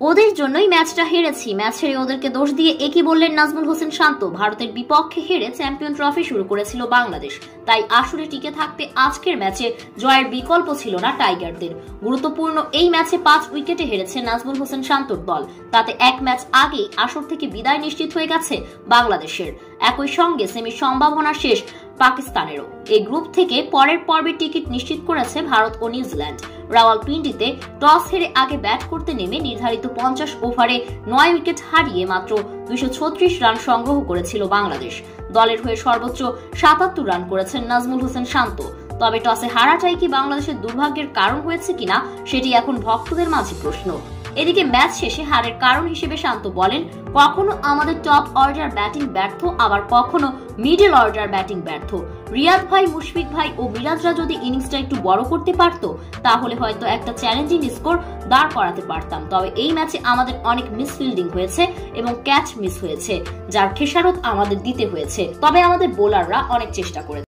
ওদের জন্যই ম্যাচটা হেরেছি, ম্যাচ হেরে ওদেরকে দোষ দিয়ে একই বললেন নাজমুল হোসেন শান্ত। ভারতের বিপক্ষে হেরে চ্যাম্পিয়ন ট্রফি শুরু করেছিল বাংলাদেশ, তাই আসরে টিকে থাকতে আজকের ম্যাচে জয়ের বিকল্প ছিল না টাইগারদের। গুরুত্বপূর্ণ এই ম্যাচে 5 উইকেটে হেরেছে নাজমুল হোসেন শান্তর দল। তাতে এক ম্যাচ আগেই আসর থেকে বিদায় নিশ্চিত হয়ে গেছে বাংলাদেশের। একই সঙ্গে সেমির সম্ভাবনা শেষ পাকিস্তানেরও। এই গ্রুপ থেকে পরের পর্বে টিকিট নিশ্চিত করেছে ভারত ও নিউজিল্যান্ড। রাওয়ালপিন্ডিতে টস হেরে আগে ব্যাট করতে নেমে নির্ধারিত 50 ওভারে 9 উইকেট হারিয়ে মাত্র 236 রান সংগ্রহ করেছিল বাংলাদেশ। দলের হয়ে সর্বোচ্চ 77 রান করেছেন নাজমুল হোসেন শান্ত। তবে টসে হারাটাই কি বাংলাদেশের দুর্ভাগ্যের কারণ হয়েছে কিনা সেটি এখন ভক্তদের মাঝে প্রশ্ন। এদিকে ম্যাচ শেষে হারের কারণ হিসেবে শান্ত বলেন, কখনো আমাদের টপ অর্ডার ব্যাটিং ব্যর্থ, আবার কখনো মিডল অর্ডার ব্যাটিং ব্যর্থ। রিয়াদ ভাই, মুশফিক ভাই ও মিরাজরা যদি ইনিংসটা একটু বড় করতে পারত তাহলে হয়তো একটা চ্যালেঞ্জিং স্কোর দাঁড় করাতে পারতাম। তবে এই ম্যাচে আমাদের অনেক মিসফিল্ডিং হয়েছে এবং ক্যাচ মিস হয়েছে, যার খেসারত আমাদের দিতে হয়েছে। তবে আমাদের বোলাররা অনেক চেষ্টা করেছে।